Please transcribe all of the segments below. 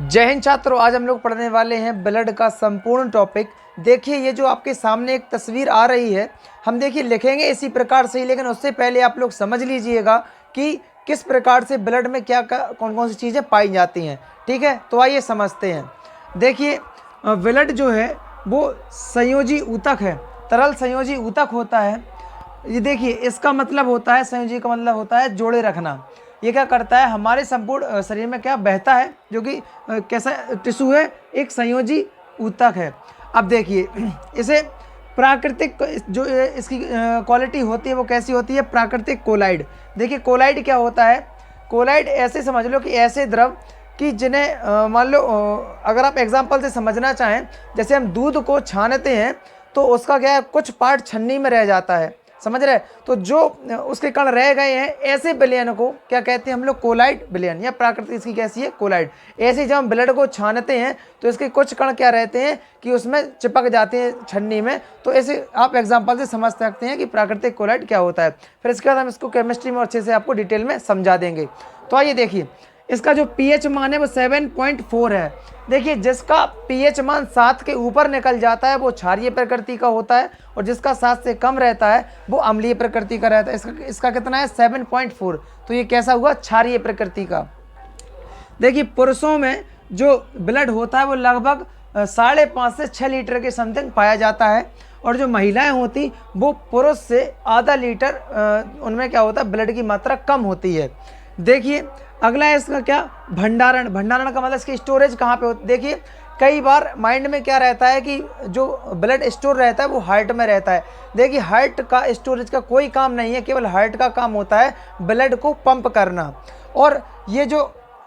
जय हिंद छात्रों, आज हम लोग पढ़ने वाले हैं ब्लड का संपूर्ण टॉपिक। देखिए ये जो आपके सामने एक तस्वीर आ रही है, हम देखिए लिखेंगे इसी प्रकार से ही, लेकिन उससे पहले आप लोग समझ लीजिएगा कि किस प्रकार से ब्लड में क्या कौन कौन सी चीज़ें पाई जाती हैं। ठीक है, तो आइए समझते हैं। देखिए ब्लड जो है वो संयोजी ऊतक है, तरल संयोजी ऊतक होता है। ये देखिए इसका मतलब होता है, संयोजी का मतलब होता है जोड़े रखना। ये क्या करता है, हमारे संपूर्ण शरीर में क्या बहता है, जो कि कैसा टिश्यू है, एक संयोजी ऊतक है। अब देखिए इसे प्राकृतिक जो इसकी क्वालिटी होती है वो कैसी होती है, प्राकृतिक कोलाइड। देखिए कोलाइड क्या होता है, कोलाइड ऐसे समझ लो कि ऐसे द्रव कि जिन्हें मान लो अगर आप एग्जाम्पल से समझना चाहें, जैसे हम दूध को छानते हैं तो उसका क्या है, कुछ पार्ट छन्नी में रह जाता है, समझ रहे। तो जो उसके कण रह गए हैं, ऐसे विलयन को क्या कहते हैं हम लोग, कोलाइड विलयन, या प्राकृतिक इसकी कैसी है, कोलाइड। ऐसे जब हम ब्लड को छानते हैं तो इसके कुछ कण क्या रहते हैं कि उसमें चिपक जाते हैं छन्नी में। तो ऐसे आप एग्जांपल से समझ सकते हैं कि प्राकृतिक कोलाइड क्या होता है। फिर इसके बाद हम इसको केमिस्ट्री में अच्छे से आपको डिटेल में समझा देंगे। तो आइए देखिए इसका जो पीएच मान है वो 7.4 है। देखिए जिसका पीएच मान 7 के ऊपर निकल जाता है वो क्षारीय प्रकृति का होता है, और जिसका 7 से कम रहता है वो अम्लीय प्रकृति का रहता है। इसका कितना है, 7.4। तो ये कैसा हुआ, क्षारीय प्रकृति का। देखिए पुरुषों में जो ब्लड होता है वो लगभग 5.5 से 6 लीटर के समथिंग पाया जाता है, और जो महिलाएं होती वो पुरुष से आधा लीटर उनमें क्या होता है, ब्लड की मात्रा कम होती है। देखिए अगला है इसका क्या, भंडारण। भंडारण का मतलब इसकी स्टोरेज कहाँ पे होती है। देखिए कई बार माइंड में क्या रहता है कि जो ब्लड स्टोर रहता है वो हार्ट में रहता है। देखिए हार्ट का स्टोरेज का कोई काम नहीं है, केवल हार्ट का काम होता है ब्लड को पंप करना। और ये जो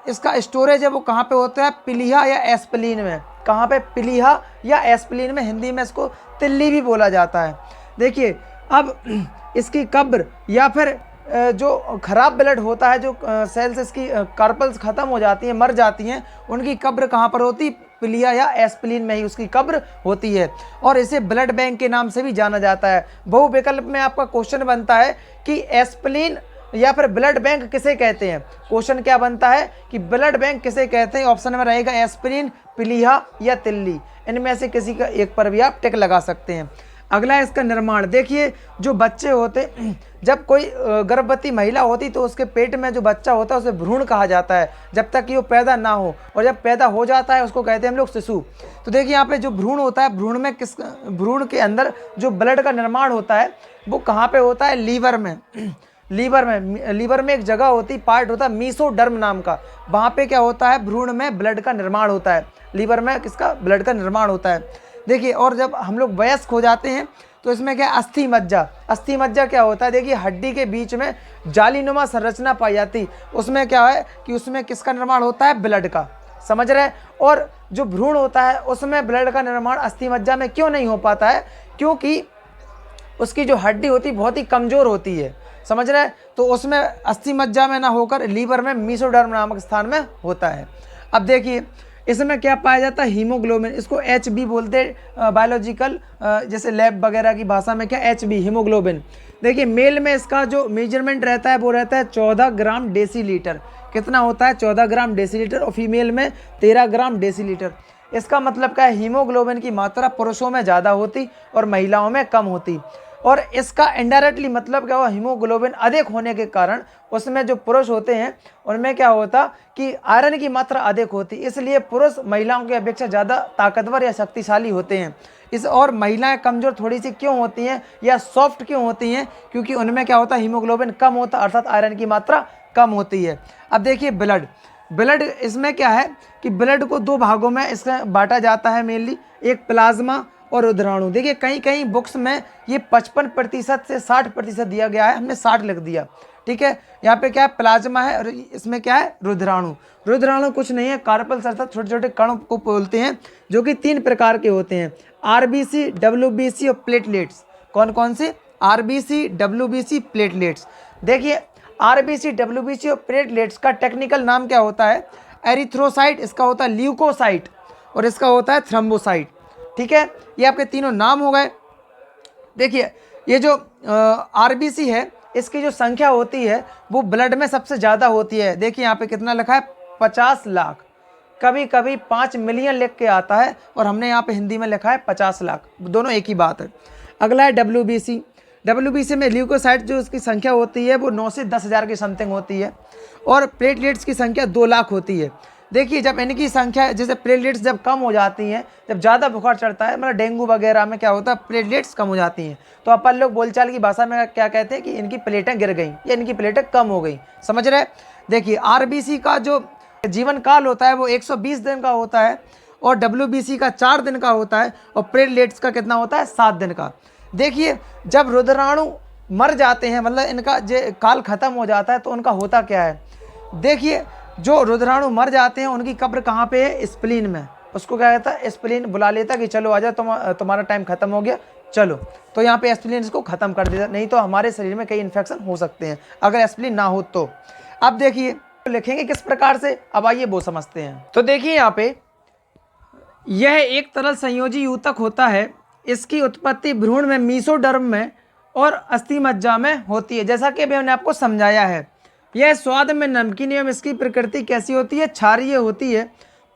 इसका स्टोरेज है वो कहाँ पे होता है, पिलिया या एस्प्लीन में। कहाँ पे, पिलिया या एस्प्लीन में, हिंदी में इसको तिल्ली भी बोला जाता है। देखिए अब इसकी कब्र या फिर जो खराब ब्लड होता है, जो सेल्स इसकी कार्पल्स ख़त्म हो जाती हैं, मर जाती हैं, उनकी कब्र कहाँ पर होती, पिलिया या एस्प्लीन में ही उसकी कब्र होती है। और इसे ब्लड बैंक के नाम से भी जाना जाता है। बहुविकल्प में आपका क्वेश्चन बनता है कि एस्प्लीन या फिर ब्लड बैंक किसे कहते हैं। क्वेश्चन क्या बनता है कि ब्लड बैंक किसे कहते हैं, ऑप्शन में रहेगा एस्प्रीन, पिलिया या तिल्ली। इनमें से किसी का एक पर भी आप टिक लगा सकते हैं। अगला है इसका निर्माण। देखिए जो बच्चे होते, जब कोई गर्भवती महिला होती तो उसके पेट में जो बच्चा होता है उसे भ्रूण कहा जाता है, जब तक कि वो पैदा ना हो। और जब पैदा हो जाता है उसको कहते हैं हम लोग शिशु। तो देखिए यहाँ पे जो भ्रूण होता है, भ्रूण में भ्रूण के अंदर जो ब्लड का निर्माण होता है वो कहाँ पे होता है, लीवर में। लीवर में एक जगह होती, पार्ट होता है मीसोडर्म नाम का, वहाँ पे क्या होता है, भ्रूण में ब्लड का निर्माण होता है। लीवर में किसका, ब्लड का निर्माण होता है। देखिए और जब हम लोग वयस्क हो जाते हैं तो इसमें क्या, अस्थि मज्जा। अस्थि मज्जा क्या होता है, देखिए हड्डी के बीच में जालीनुमा संरचना पाई जाती, उसमें क्या है कि उसमें किसका निर्माण होता है, ब्लड का, समझ रहे हैं। और जो भ्रूण होता है उसमें ब्लड का निर्माण अस्थि मज्जा में क्यों नहीं हो पाता है, क्योंकि उसकी जो हड्डी होती बहुत ही कमज़ोर होती है, समझ रहे हैं। तो उसमें अस्थि मज्जा में ना होकर लीवर में मीसोडर्म नामक स्थान में होता है। अब देखिए इसमें क्या पाया जाता है, हीमोग्लोबिन। इसको HB बोलते हैं बायोलॉजिकल, जैसे लैब वगैरह की भाषा में क्या, HB हीमोग्लोबिन। देखिए मेल में इसका जो मेजरमेंट रहता है वो रहता है 14 ग्राम डेसीलीटर। कितना होता है, 14 ग्राम डेसीलीटर। और फीमेल में 13 ग्राम डेसीलीटर। इसका मतलब क्या है, हीमोग्लोबिन की मात्रा पुरुषों में ज़्यादा होती और महिलाओं में कम होती। और इसका इनडायरेक्टली मतलब क्या हुआ, हीमोग्लोबिन अधिक होने के कारण उसमें जो पुरुष होते हैं उनमें क्या होता कि आयरन की मात्रा अधिक होती, इसलिए पुरुष महिलाओं की अपेक्षा ज़्यादा ताकतवर या शक्तिशाली होते हैं। और महिलाएं कमज़ोर थोड़ी सी क्यों होती हैं या सॉफ्ट क्यों होती हैं, क्योंकि उनमें क्या होता है, हीमोग्लोबिन कम होता, अर्थात आयरन की मात्रा कम होती है। अब देखिए ब्लड इसमें क्या है कि ब्लड को दो भागों में इसमें बांटा जाता है मेनली, एक प्लाज्मा और रुद्राणु। देखिए कहीं कहीं बुक्स में ये 55% से 60% दिया गया है, हमने 60 लिख दिया, ठीक है। यहाँ पे क्या है, प्लाज्मा है, और इसमें क्या है, रुद्राणु। रुद्राणु कुछ नहीं है, कार्पल्स अर्थात छोटे छोटे कणों को बोलते हैं, जो कि 3 प्रकार के होते हैं, RBC, WBC और प्लेटलेट्स। कौन कौन से, RBC, WBC, प्लेटलेट्स। देखिए RBC, WBC और प्लेटलेट्स का टेक्निकल नाम क्या होता है, एरिथ्रोसाइट, इसका होता है ल्यूकोसाइट, और इसका होता है थ्रम्बोसाइट, ठीक है। ये आपके तीनों नाम हो गए। देखिए ये जो RBC है इसकी जो संख्या होती है वो ब्लड में सबसे ज़्यादा होती है। देखिए यहाँ पे कितना लिखा है, 50 लाख, कभी कभी 5 मिलियन लिख के आता है, और हमने यहाँ पे हिंदी में लिखा है 50 लाख, दोनों एक ही बात है। अगला है WBC। WBC में ल्यूकोसाइट जो उसकी संख्या होती है वो 9 से 10,000 की समथिंग होती है, और प्लेटलेट्स की संख्या 2 लाख होती है। देखिए जब इनकी संख्या, जैसे प्लेटलेट्स जब कम हो जाती हैं, जब ज़्यादा बुखार चढ़ता है, मतलब डेंगू वगैरह में क्या होता है, प्लेटलेट्स कम हो जाती हैं, तो अपन लोग बोलचाल की भाषा में क्या कहते हैं कि इनकी प्लेटें गिर गई या इनकी प्लेटें कम हो गई, समझ रहे। देखिए RBC का जो जीवन काल होता है वो 120 दिन का होता है, और WBC का 4 दिन का होता है, और प्लेटलेट्स का कितना होता है, 7 दिन का। देखिए जब रुद्राणु मर जाते हैं, मतलब इनका जो काल खत्म हो जाता है, तो उनका होता क्या है। देखिए जो रुद्राणु मर जाते हैं उनकी कब्र कहाँ पे है, स्प्लीन में। उसको क्या कहता है, स्प्लीन बुला लेता कि चलो आजा, तुम्हारा टाइम खत्म हो गया, चलो। तो यहाँ पे स्प्लीन इसको खत्म कर देता, नहीं तो हमारे शरीर में कई इन्फेक्शन हो सकते हैं अगर स्प्लीन ना हो तो। अब देखिए लिखेंगे किस प्रकार से, अब आइए वो समझते हैं। तो देखिए यहाँ पे यह एक तरल संयोजी ऊतक होता है। इसकी उत्पत्ति भ्रूण में, मीसोडर्म में और अस्थि मज्जा में होती है, जैसा कि अभी हमने आपको समझाया है। यह स्वाद में नमकीन एवं इसकी प्रकृति कैसी होती है, क्षारीय होती है।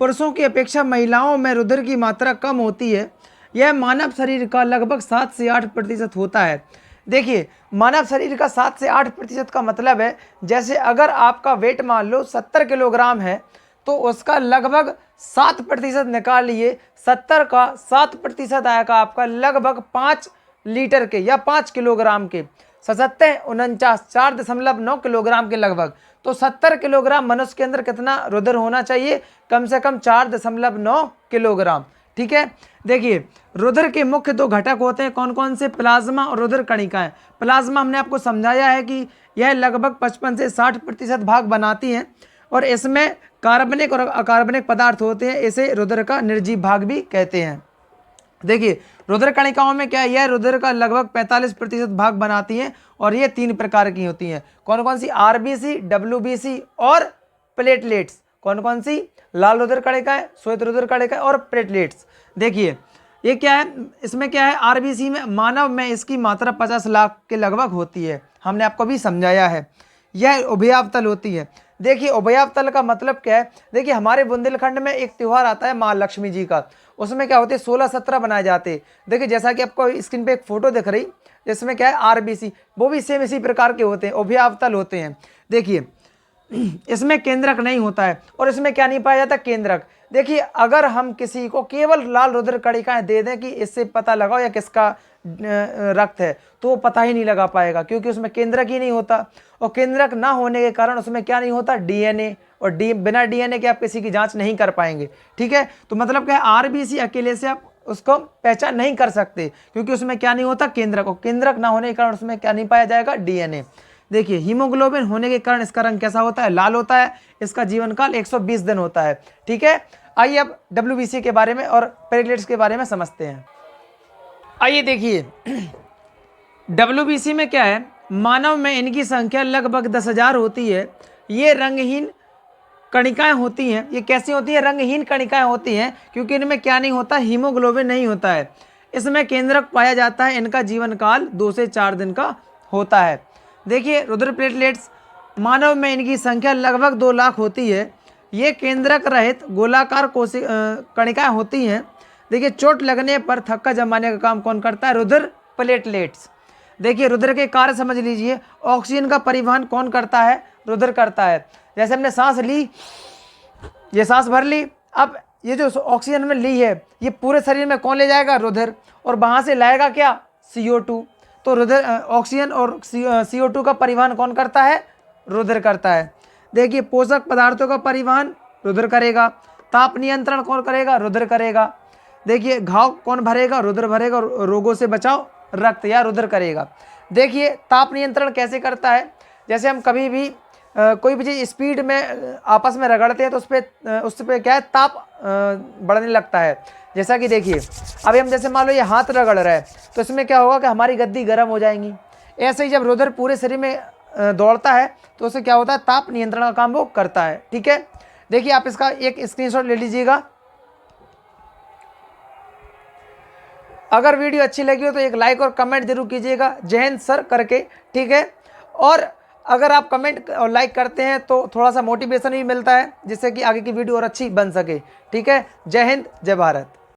पुरुषों की अपेक्षा महिलाओं में रुधिर की मात्रा कम होती है। यह मानव शरीर का लगभग 7 से 8% होता है। देखिए मानव शरीर का 7 से 8% का मतलब है, जैसे अगर आपका वेट मान लो 70 किलोग्राम है, तो उसका लगभग 7% निकालिए, 70 का 7% आएगा आपका लगभग 5 लीटर के या 5 किलोग्राम के, 77 49 4.9 किलोग्राम के लगभग। तो 70 किलोग्राम मनुष्य के अंदर कितना रुधिर होना चाहिए, कम से कम 4.9 किलोग्राम, ठीक है। देखिए रुधिर के मुख्य 2 घटक होते हैं, कौन कौन से, प्लाज्मा और रुधिर कणिकाएं। प्लाज्मा हमने आपको समझाया है कि यह लगभग 55 से 60% भाग बनाती हैं, और इसमें कार्बनिक और अकार्बनिक पदार्थ होते हैं, इसे रुधिर का निर्जीव भाग भी कहते हैं। देखिए रुधिर कणिकाओं में क्या है, यह रुधिर का लगभग 45% भाग बनाती हैं, और ये 3 प्रकार की होती हैं, कौन कौन सी, RBC, WBC और प्लेटलेट्स। कौन कौन सी, लाल रुधिर कणिकाएं, श्वेत रुधिर कणिकाएं और प्लेटलेट्स। देखिए ये क्या है, इसमें क्या है, RBC में मानव में इसकी मात्रा 50 लाख के लगभग होती है, हमने आपको भी समझाया है। यह उभयावतल होती है। देखिए उभयावतल का मतलब क्या है, देखिए हमारे बुंदेलखंड में एक त्यौहार आता है महालक्ष्मी जी का, उसमें क्या होते हैं 16-17 बनाए जाते हैं। देखिए जैसा कि आपको स्क्रीन पे एक फोटो दिख रही, जिसमें क्या है RBC, वो भी सेम इसी प्रकार के होते हैं, उभयावतल होते हैं। देखिए इसमें केंद्रक नहीं होता है, और इसमें क्या नहीं पाया जाता, केंद्रक। देखिए अगर हम किसी को केवल लाल रुधिर कणिकाएं दे दें कि इससे पता लगाओ या किसका रक्त है, तो वो पता ही नहीं लगा पाएगा, क्योंकि उसमें केंद्रक ही नहीं होता, और केंद्रक ना होने के कारण उसमें क्या नहीं होता, DNA, और बिना DNA के आप किसी की जांच नहीं कर पाएंगे, ठीक है। तो मतलब क्या है, RBC अकेले से आप उसको पहचान नहीं कर सकते, क्योंकि उसमें क्या नहीं होता, केंद्रक, और केंद्रक ना होने के कारण उसमें क्या नहीं पाया जाएगा, DNA। देखिए हीमोग्लोबिन होने के कारण इसका रंग कैसा होता है, लाल होता है। इसका जीवन काल 120 दिन होता है, ठीक है। आइए अब WBC के बारे में और प्लेटलेट्स के बारे में समझते हैं। आइए देखिए WBC में क्या है, मानव में इनकी संख्या लगभग 10,000 होती है। ये रंगहीन कणिकाएं होती हैं। ये कैसी होती हैं, रंगहीन कणिकाएं होती हैं, क्योंकि इनमें क्या नहीं होता, हीमोग्लोबिन नहीं होता है। इसमें केंद्रक पाया जाता है। इनका जीवन काल 2 से 4 दिन का होता है। देखिए रुधिर प्लेटलेट्स, मानव में इनकी संख्या लगभग 2 लाख होती है। ये केंद्रक रहित गोलाकार कणिकाएं होती हैं। देखिए चोट लगने पर थक्का जमाने का काम कौन करता है, रुधिर प्लेटलेट्स। देखिए रुधिर के कार्य समझ लीजिए। ऑक्सीजन का परिवहन कौन करता है, रुधिर करता है। जैसे हमने सांस ली, ये सांस भर ली, अब ये जो ऑक्सीजन हमने ली है ये पूरे शरीर में कौन ले जाएगा, रुधिर, और वहाँ से लाएगा क्या, CO2। तो रुधिर, ऑक्सीजन और CO2 का परिवहन कौन करता है, रुधिर करता है। देखिए पोषक पदार्थों का परिवहन रुधिर करेगा। ताप नियंत्रण कौन करेगा, रुधिर करेगा। देखिए घाव कौन भरेगा, रुधिर भरेगा। रोगों से बचाव रक्त या रुधिर करेगा। देखिए ताप नियंत्रण कैसे करता है, जैसे हम कभी भी कोई भी चीज़ स्पीड में आपस में रगड़ते हैं तो उस पर क्या है, ताप बढ़ने लगता है। जैसा कि देखिए अभी हम जैसे मान लो ये हाथ रगड़ रहा है, तो इसमें क्या होगा कि हमारी गद्दी गर्म हो जाएंगी। ऐसे ही जब रुधिर पूरे शरीर में दौड़ता है तो उससे क्या होता है, ताप नियंत्रण का काम वो करता है, ठीक है। देखिए आप इसका एक स्क्रीनशॉट ले लीजिएगा। अगर वीडियो अच्छी लगी हो तो एक लाइक और कमेंट जरूर कीजिएगा, जय हिंद सर करके, ठीक है। और अगर आप कमेंट और लाइक करते हैं तो थोड़ा सा मोटिवेशन भी मिलता है, जिससे कि आगे की वीडियो और अच्छी बन सके। ठीक है, जय हिंद, जय भारत।